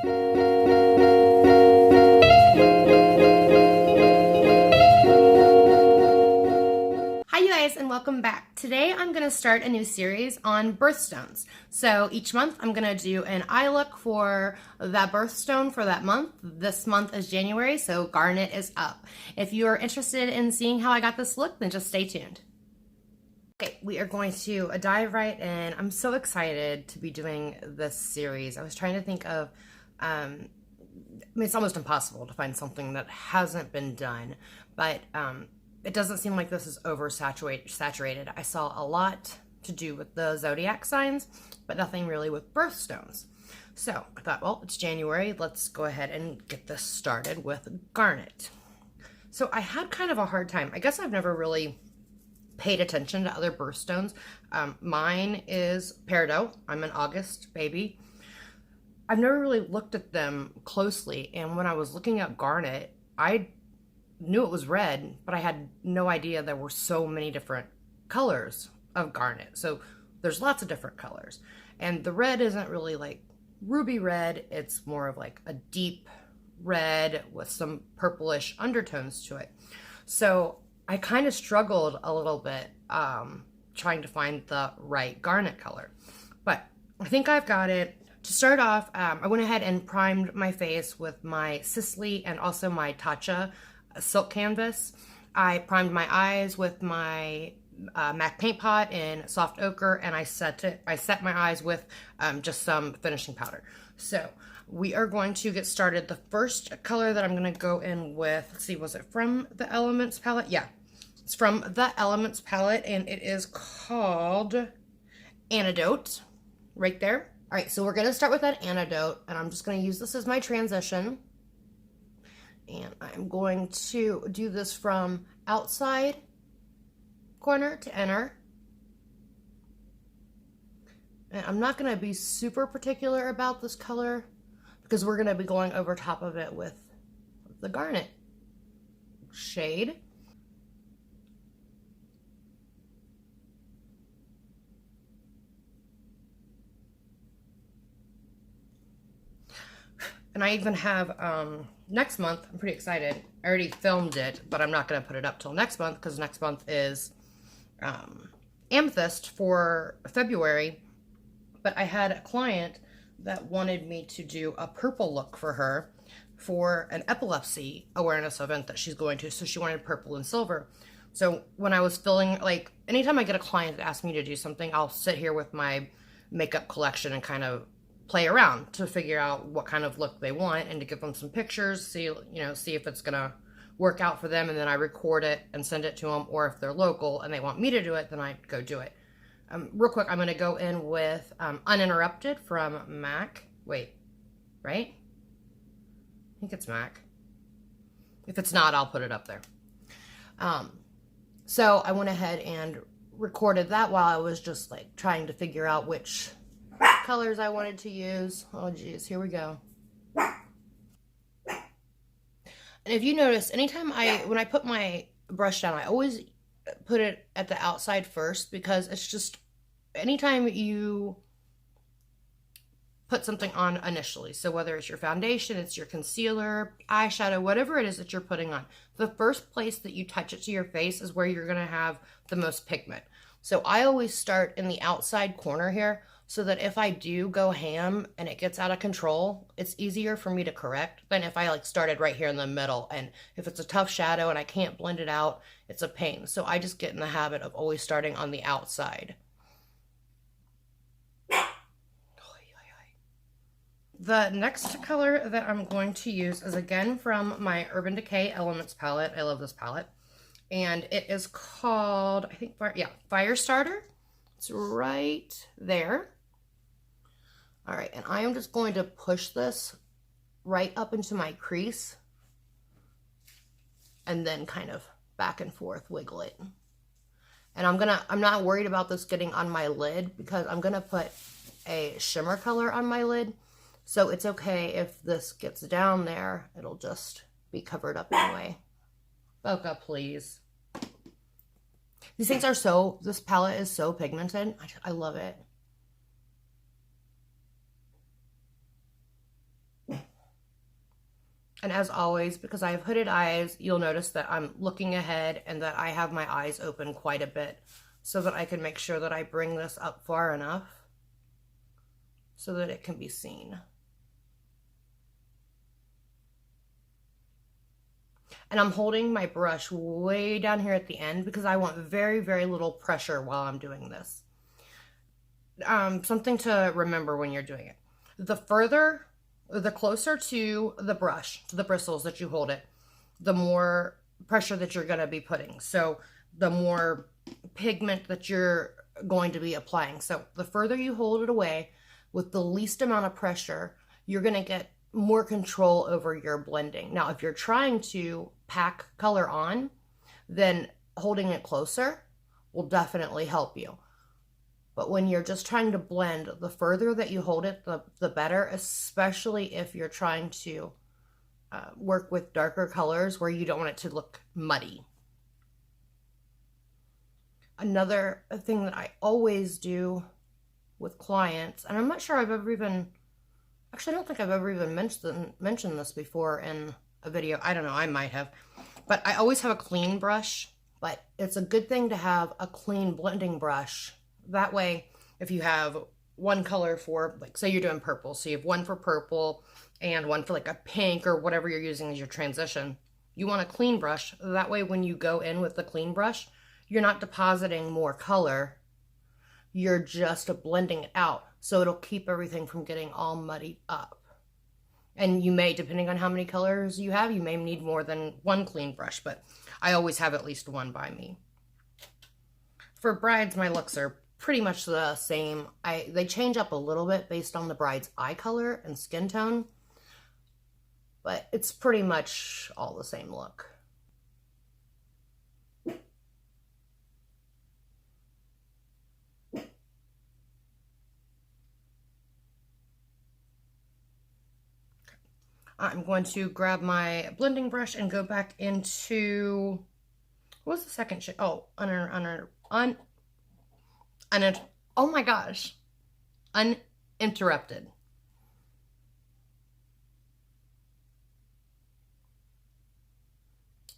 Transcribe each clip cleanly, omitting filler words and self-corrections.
Hi you guys, and welcome back. Today I'm going to start a new series on birthstones. So each month I'm going to do an eye look for that birthstone for that month. This month is January, so Garnet is up. If you're interested in seeing how I got this look, then just stay tuned. Okay, we are going to dive right in. I'm so excited to be doing this series. I was trying to think of, I mean, it's almost impossible to find something that hasn't been done, but it doesn't seem like this is oversaturated. I saw a lot to do with the zodiac signs, but nothing really with birthstones. So I thought, well, it's January. Let's go ahead and get this started with Garnet. So I had kind of a hard time. I guess I've never really paid attention to other birthstones. Mine is Peridot. I'm an August baby. I've never really looked at them closely, and when I was looking up Garnet, I knew it was red, but I had no idea there were so many different colors of Garnet. So there's lots of different colors, and the red isn't really like ruby red. It's more of like a deep red with some purplish undertones to it. So I kind of struggled a little bit trying to find the right Garnet color, but I think I've got it. To start off, I went ahead and primed my face with my Sicily and also my Tatcha silk canvas. I primed my eyes with my MAC paint pot in soft ochre, and I set my eyes with just some finishing powder. So we are going to get started. The first color that I'm going to go in with, let's see, was it from the Elements palette? Yeah, it's from the Elements palette, and it is called Antidote, right there. All right, so we're going to start with that Antidote, and I'm just going to use this as my transition. And I'm going to do this from outside corner to inner. And I'm not going to be super particular about this color because we're going to be going over top of it with the Garnet shade. And I even have, next month, I'm pretty excited. I already filmed it, but I'm not going to put it up till next month because next month is Amethyst for February. But I had a client that wanted me to do a purple look for her for an epilepsy awareness event that she's going to. So she wanted purple and silver. So when I was filling, like, anytime I get a client that asks me to do something, I'll sit here with my makeup collection and kind of play around to figure out what kind of look they want and to give them some pictures, see if it's gonna work out for them, and then I record it and send it to them. Or if they're local and they want me to do it, then I go do it. Real quick, I'm gonna go in with Uninterrupted from MAC. Wait, right? I think it's MAC. If it's not, I'll put it up there. So I went ahead and recorded that while I was just like trying to figure out which colors I wanted to use. Oh geez, here we go. And if you notice, anytime when I put my brush down, I always put it at the outside first, because it's just, anytime you put something on initially, so whether it's your foundation, it's your concealer, eyeshadow, whatever it is that you're putting on, the first place that you touch it to your face is where you're going to have the most pigment. So I always start in the outside corner here, so that if I do go ham and it gets out of control, it's easier for me to correct than if I like started right here in the middle. And if it's a tough shadow and I can't blend it out, it's a pain. So I just get in the habit of always starting on the outside. The next color that I'm going to use is again from my Urban Decay Elements palette. I love this palette. And it is called, I think, Firestarter. It's right there. All right, and I am just going to push this right up into my crease and then kind of back and forth wiggle it. And I'm not worried about this getting on my lid because I'm gonna put a shimmer color on my lid. So it's okay if this gets down there, it'll just be covered up anyway. Bokeh, please. These things are this palette is so pigmented. I love it. And as always, because I have hooded eyes, you'll notice that I'm looking ahead and that I have my eyes open quite a bit so that I can make sure that I bring this up far enough so that it can be seen. And I'm holding my brush way down here at the end because I want very, very little pressure while I'm doing this. Something to remember when you're doing it. The closer to the brush, to the bristles that you hold it, the more pressure that you're going to be putting. So the more pigment that you're going to be applying. So the further you hold it away with the least amount of pressure, you're going to get more control over your blending. Now, if you're trying to pack color on, then holding it closer will definitely help you. But when you're just trying to blend, the further that you hold it, the better, especially if you're trying to work with darker colors where you don't want it to look muddy. Another thing that I always do with clients, and I'm not sure I've ever even, actually I don't think I've ever even mentioned this before in a video. I don't know, I might have. But I always have a clean brush, but it's a good thing to have a clean blending brush. That way, if you have one color for, like, say you're doing purple, so you have one for purple and one for like a pink or whatever you're using as your transition, you want a clean brush. That way, when you go in with the clean brush, you're not depositing more color. You're just blending it out. So it'll keep everything from getting all muddied up. And you may, depending on how many colors you have, you may need more than one clean brush, but I always have at least one by me. For brides, my looks are pretty much the same. They change up a little bit based on the bride's eye color and skin tone, but it's pretty much all the same look. I'm going to grab my blending brush and go back into, what was the second shade? Oh, oh my gosh, Uninterrupted.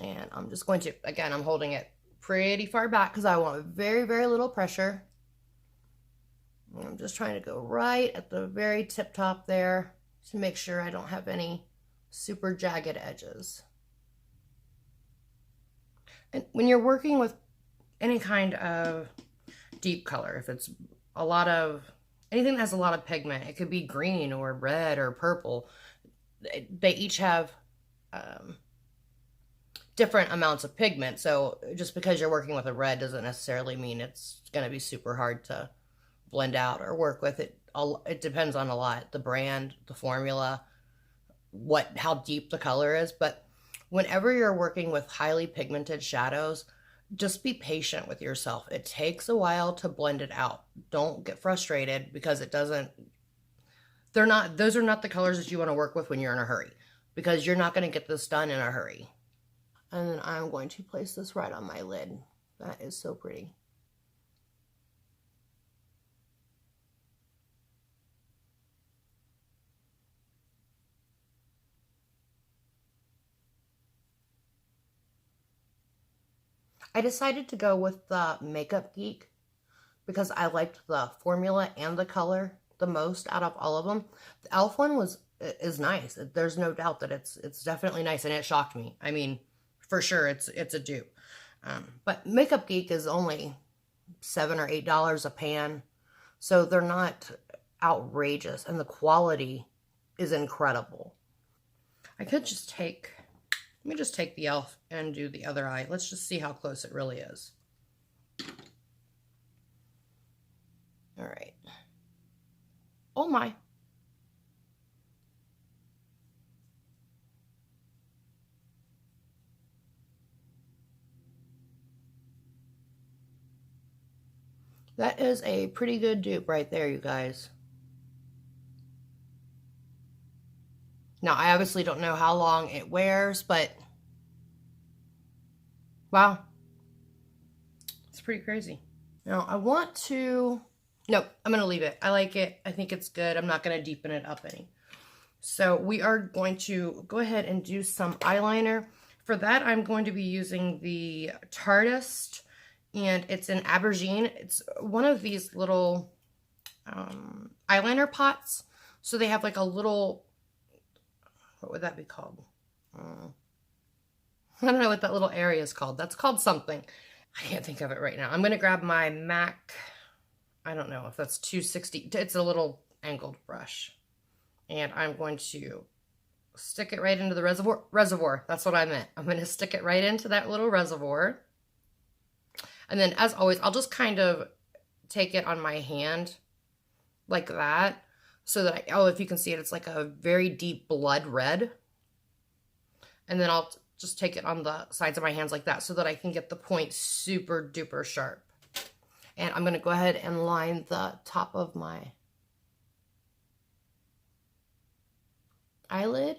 And I'm just going to, again, I'm holding it pretty far back because I want very, very little pressure. And I'm just trying to go right at the very tip top there to make sure I don't have any super jagged edges. And when you're working with any kind of deep color, if it's a lot of, anything that has a lot of pigment, it could be green or red or purple, they each have different amounts of pigment. So just because you're working with a red doesn't necessarily mean it's going to be super hard to blend out or work with. It depends on a lot, the brand, the formula, how deep the color is. But whenever you're working with highly pigmented shadows, just be patient with yourself. It takes a while to blend it out. Don't get frustrated because those are not the colors that you want to work with when you're in a hurry, because you're not going to get this done in a hurry. And then I'm going to place this right on my lid. That is so pretty. I decided to go with the Makeup Geek because I liked the formula and the color the most out of all of them. The e.l.f. one is nice. There's no doubt that it's definitely nice, and it shocked me. I mean, for sure, it's a dupe. But Makeup Geek is only $7 or $8 a pan, so they're not outrageous, and the quality is incredible. Let me just take the e.l.f. and do the other eye. Let's just see how close it really is. All right. Oh my. That is a pretty good dupe right there, you guys. Now, I obviously don't know how long it wears, but wow. It's pretty crazy. Now, nope, I'm going to leave it. I like it. I think it's good. I'm not going to deepen it up any. So we are going to go ahead and do some eyeliner. For that, I'm going to be using the Tartist, and it's in Aubergine. It's one of these little eyeliner pots. So they have like a little, what would that be called? I don't know what that little area is called. That's called something. I can't think of it right now. I'm going to grab my MAC, I don't know if that's 260. It's a little angled brush. And I'm going to stick it right into the reservoir. That's what I meant. I'm going to stick it right into that little reservoir. And then, as always, I'll just kind of take it on my hand like that. So that, if you can see it, it's like a very deep blood red. And then I'll just take it on the sides of my hands like that so that I can get the point super duper sharp. And I'm going to go ahead and line the top of my eyelid.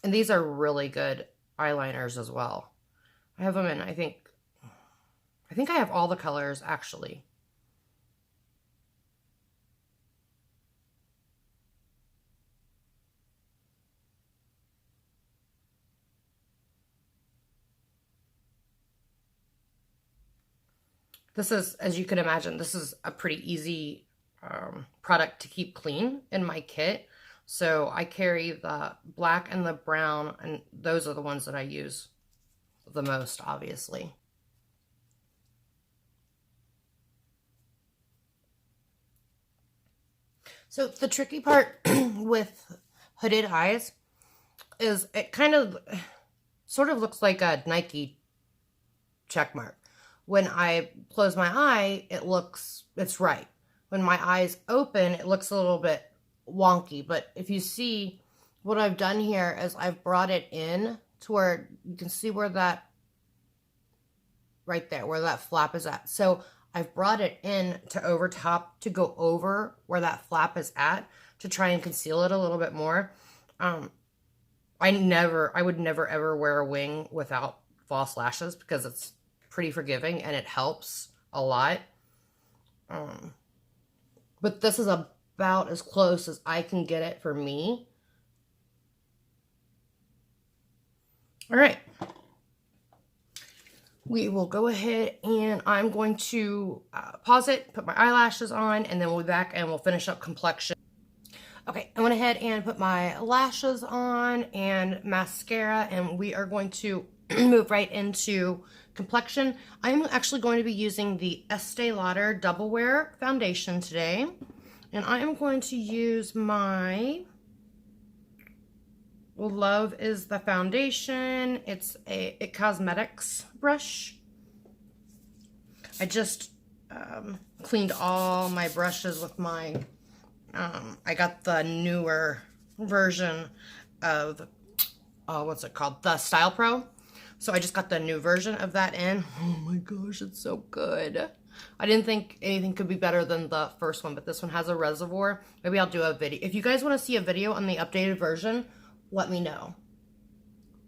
And these are really good eyeliners as well. I have them in, I think I have all the colors actually. This is, as you can imagine, this is a pretty easy product to keep clean in my kit. So I carry the black and the brown, and those are the ones that I use the most, obviously. So the tricky part with hooded eyes is it kind of sort of looks like a Nike check mark. When I close my eye, it's right. When my eyes open, it looks a little bit wonky. But if you see, what I've done here is I've brought it in to where you can see where that, right there, where that flap is at. So I've brought it in to over top to go over where that flap is at to try and conceal it a little bit more. I would never ever wear a wing without false lashes because it's pretty forgiving and it helps a lot. But this is about as close as I can get it for me. All right. We will go ahead and I'm going to pause it, put my eyelashes on, and then we'll be back and we'll finish up complexion. Okay, I went ahead and put my lashes on and mascara, and we are going to move right into complexion. I'm actually going to be using the Estee Lauder Double Wear Foundation today, and I am going to use my Love is the Foundation. It's a IT Cosmetics brush. I just cleaned all my brushes with my I got the newer version of, what's it called? The Style Pro. So I just got the new version of that in. Oh my gosh, it's so good. I didn't think anything could be better than the first one, but this one has a reservoir. Maybe I'll do a video. If you guys want to see a video on the updated version, let me know.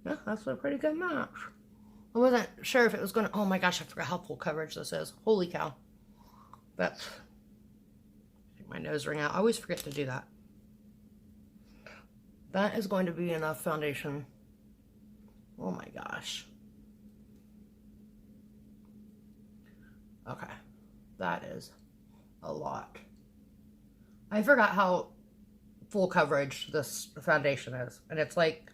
Yeah, that's a pretty good match. I wasn't sure if it was going to, oh my gosh, I forgot how full coverage this is. Holy cow. But my nose ring out. I always forget to do that. That is going to be enough foundation. Oh my gosh. Okay. That is a lot. I forgot how full coverage this foundation is. And it's like,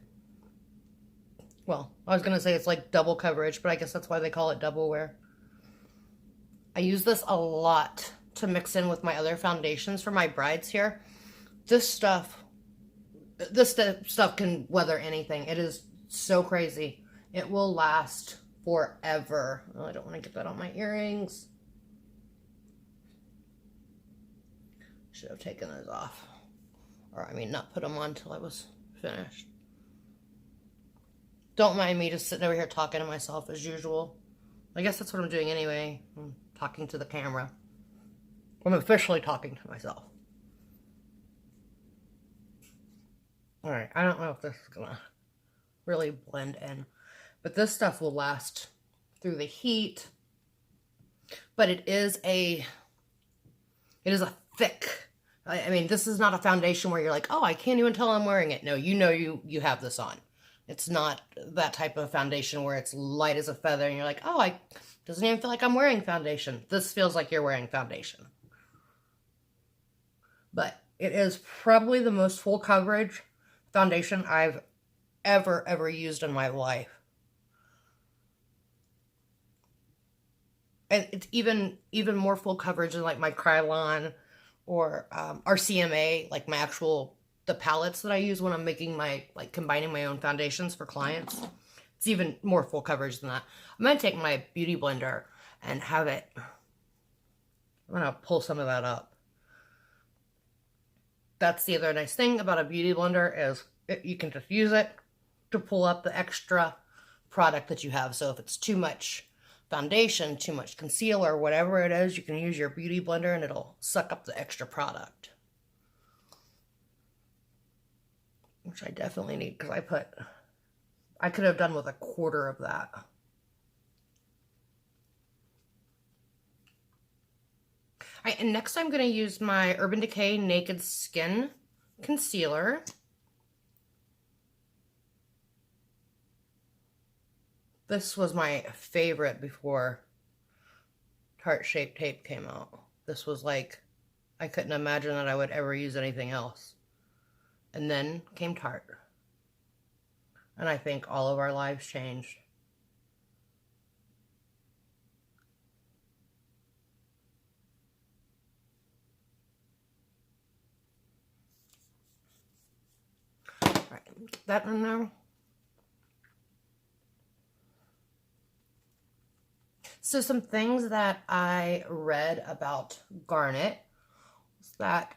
well, I was going to say it's like double coverage, but I guess that's why they call it double wear. I use this a lot to mix in with my other foundations for my brides here. This stuff can weather anything. It is so crazy. It will last forever. Oh, I don't want to get that on my earrings. Should have taken those off. Or, I mean, not put them on until I was finished. Don't mind me just sitting over here talking to myself as usual. I guess that's what I'm doing anyway. I'm talking to the camera. I'm officially talking to myself. Alright, I don't know if this is gonna really blend in. But this stuff will last through the heat. But it is a thick, I mean, this is not a foundation where you're like, oh, I can't even tell I'm wearing it. No, you know you have this on. It's not that type of foundation where it's light as a feather and you're like, oh, doesn't even feel like I'm wearing foundation. This feels like you're wearing foundation. But it is probably the most full coverage foundation I've ever used in my life. And it's even more full coverage than like my Krylon or RCMA, like the palettes that I use when I'm making combining my own foundations for clients. It's even more full coverage than that. I'm going to take my beauty blender and have it, I'm going to pull some of that up. That's the other nice thing about a beauty blender is you can just use it to pull up the extra product that you have. So if it's too much foundation, too much concealer, whatever it is, you can use your beauty blender and it'll suck up the extra product. Which I definitely need because I could have done with a quarter of that. All right, and next I'm going to use my Urban Decay Naked Skin Concealer. This was my favorite before Tarte Shape Tape came out. This was like, I couldn't imagine that I would ever use anything else. And then came Tarte. And I think all of our lives changed. All right, get that in there. So some things that I read about Garnet is that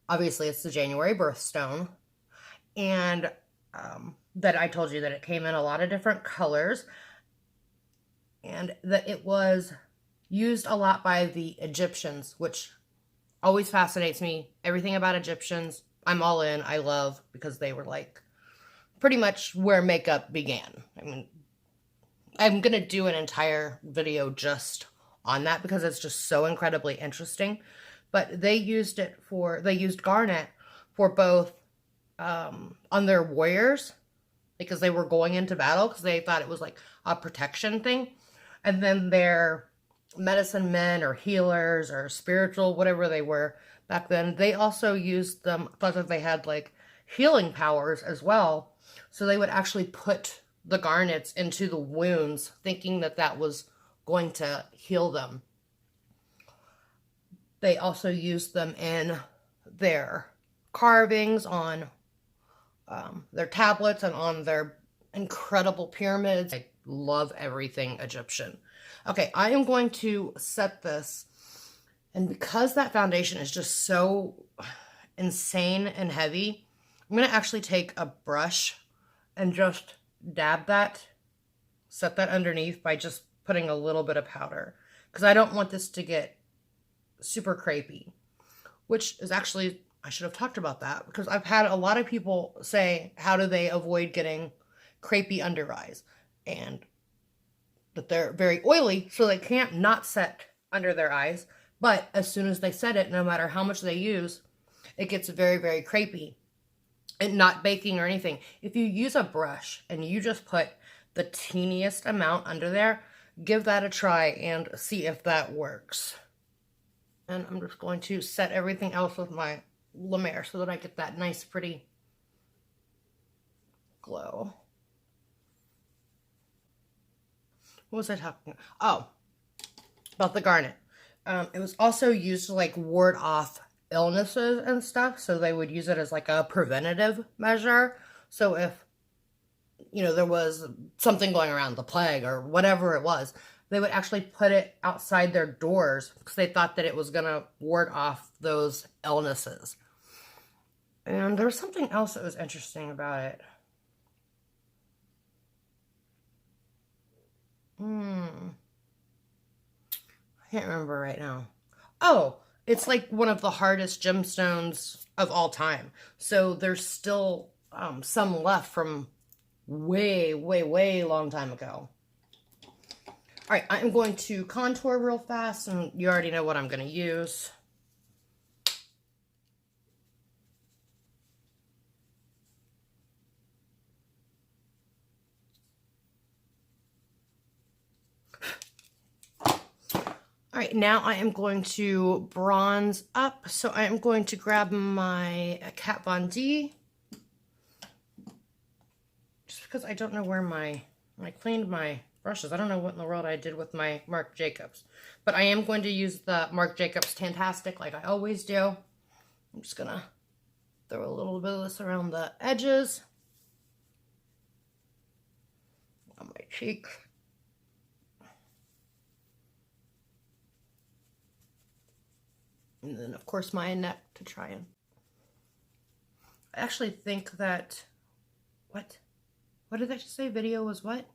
obviously it's the January birthstone, and that I told you that it came in a lot of different colors, and that it was used a lot by the Egyptians, which always fascinates me. Everything about Egyptians, I'm all in. I love, because they were like pretty much where makeup began. I mean, I'm going to do an entire video just on that because it's just so incredibly interesting. But they used Garnet for both on their warriors, because they were going into battle, because they thought it was like a protection thing. And then their medicine men or healers or spiritual, whatever they were back then, they also used them, thought that they had like healing powers as well. So they would actually put the garnets into the wounds, thinking that that was going to heal them. They also used them in their carvings on their tablets and on their incredible pyramids. I love everything Egyptian. Okay, I am going to set this, and because that foundation is just so insane and heavy, I'm going to actually take a brush and just dab that, set that underneath by just putting a little bit of powder, because I don't want this to get super crepey, which is actually, I should have talked about that, because I've had a lot of people say, how do they avoid getting crepey under eyes? And that they're very oily, so they can't not set under their eyes. But as soon as they set it, no matter how much they use, it gets very, very crepey. And not baking or anything. If you use a brush and you just put the teeniest amount under there, give that a try and see if that works. And I'm just going to set everything else with my La Mer so that I get that nice, pretty glow. What was I talking about? Oh, about the Garnet. It was also used to like ward off illnesses and stuff, so they would use it as like a preventative measure. So if, you know, there was something going around, the plague or whatever it was, they would actually put it outside their doors because they thought that it was going to ward off those illnesses. And there was something else that was interesting about it. I can't remember right now. Oh, it's like one of the hardest gemstones of all time. So there's still some left from way, way, way long time ago. All right, I'm going to contour real fast, and you already know what I'm going to use. All right, now I am going to bronze up. So I am going to grab my Kat Von D. Just because I don't know where I cleaned my brushes. I don't know what in the world I did with my Marc Jacobs. But I am going to use the Marc Jacobs Tantastic like I always do. I'm just going to throw a little bit of this around the edges. On my cheeks. And then, of course, my neck to try and... I actually think that... What did I just say? Video was what?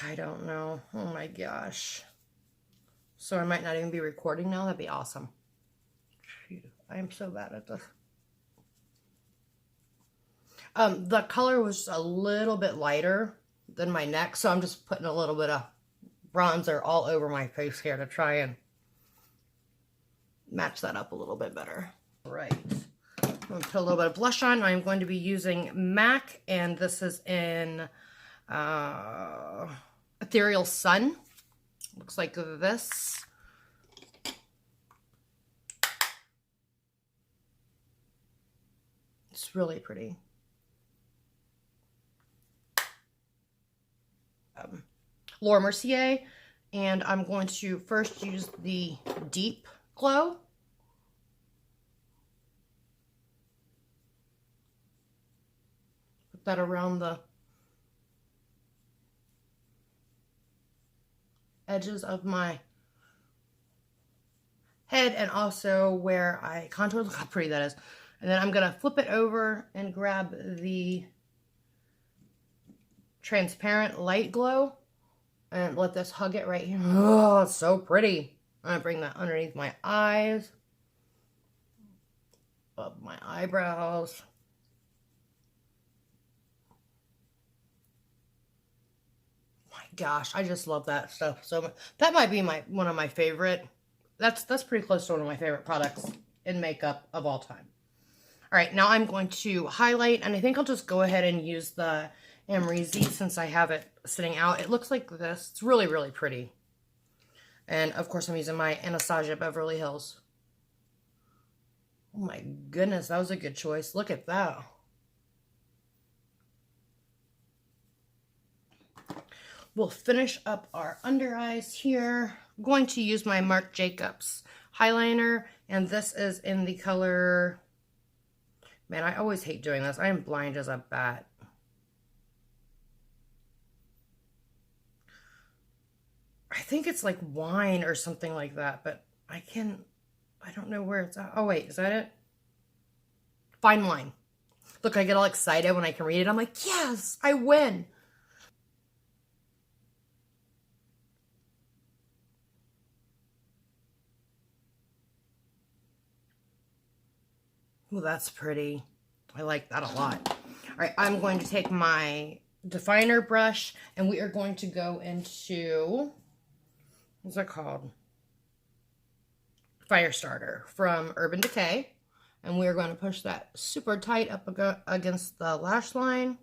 I don't know. Oh my gosh. So I might not even be recording now. That'd be awesome. I am so bad at this. The color was a little bit lighter than my neck, so I'm just putting a little bit of bronzer all over my face here to try and match that up a little bit better. Right. I'm going to put a little bit of blush on. I'm going to be using MAC, and this is in Ethereal Sun. Looks like this. It's really pretty. Laura Mercier, and I'm going to first use the Deep Glow. Put that around the edges of my head and also where I contour. Look how pretty that is. And then I'm going to flip it over and grab the Transparent Light Glow and let this hug it right here. Oh, it's so pretty. I'm going to bring that underneath my eyes, above my eyebrows. My gosh, I just love that stuff so much. That might be one of my favorite. That's pretty close to one of my favorite products in makeup of all time. All right, now I'm going to highlight, and I think I'll just go ahead and use the Amrezy since I have it sitting out. It looks like this. It's really, really pretty. And, of course, I'm using my Anastasia Beverly Hills. Oh, my goodness. That was a good choice. Look at that. We'll finish up our under eyes here. I'm going to use my Marc Jacobs highliner. And this is in the color... Man, I always hate doing this. I am blind as a bat. I think it's like wine or something like that, but I don't know where it's at. Oh, wait, is that it? Fine wine. Look, I get all excited when I can read it. I'm like, yes, I win. Well, that's pretty. I like that a lot. All right, I'm going to take my definer brush, and we are going to go into... What's that called? Firestarter from Urban Decay. And we are going to push that super tight up against the lash line.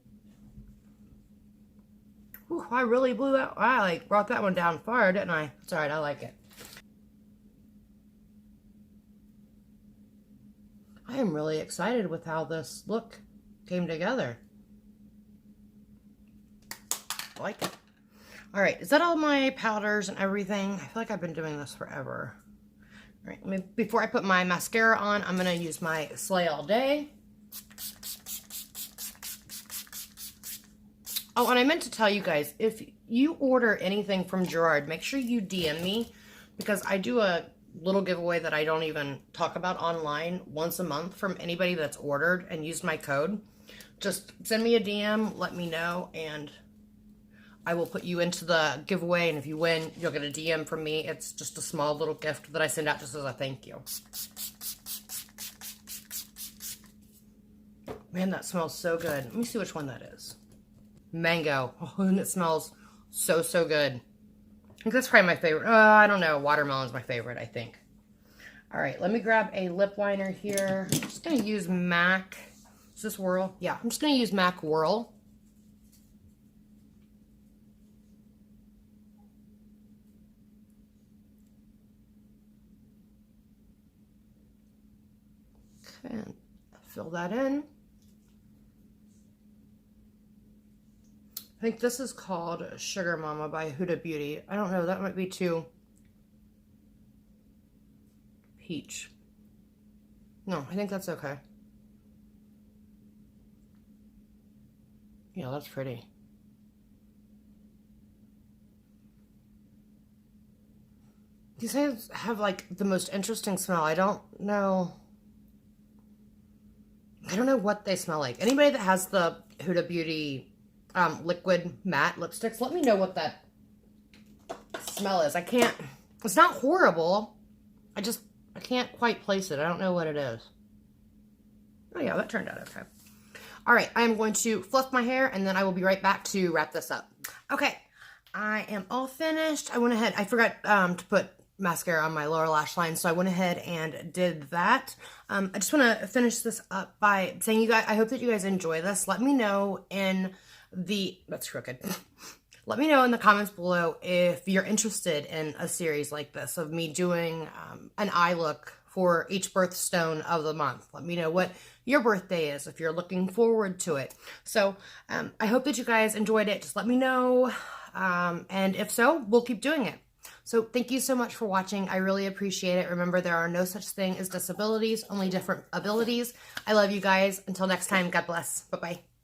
Whew, I really blew that. I brought that one down far, didn't I? It's all right, I like it. I am really excited with how this look came together. I like it. All right, is that all my powders and everything? I feel like I've been doing this forever. All right, before I put my mascara on, I'm going to use my Slay All Day. Oh, and I meant to tell you guys, if you order anything from Gerard, make sure you DM me, because I do a little giveaway that I don't even talk about online once a month from anybody that's ordered and used my code. Just send me a DM, let me know, and I will put you into the giveaway, and if you win, you'll get a DM from me. It's just a small little gift that I send out just as a thank you. Man, that smells so good. Let me see which one that is. mango. Oh, and it smells so, so good. I think that's probably my favorite. I don't know. Watermelon's my favorite, I think. All right, let me grab a lip liner here. I'm just going to use MAC. Is this Whirl? Yeah, I'm just going to use MAC Whirl. Okay, fill that in. I think this is called Sugar Mama by Huda Beauty. I don't know, that might be too peach. No, I think that's okay. Yeah, that's pretty. These things have like the most interesting smell. I don't know what they smell like. Anybody that has the Huda Beauty liquid matte lipsticks, let me know what that smell is. It's not horrible. I can't quite place it. I don't know what it is. Oh yeah, that turned out okay. All right, I'm going to fluff my hair and then I will be right back to wrap this up. Okay, I am all finished. I forgot to put mascara on my lower lash line, so I went ahead and did that. I just want to finish this up by saying, I hope that you guys enjoy this. Let me know in that's crooked. Let me know in the comments below if you're interested in a series like this of me doing an eye look for each birthstone of the month. Let me know what your birthday is if you're looking forward to it. So I hope that you guys enjoyed it. Just let me know. And if so, we'll keep doing it. So thank you so much for watching. I really appreciate it. Remember, there are no such thing as disabilities, only different abilities. I love you guys. Until next time, God bless. Bye-bye.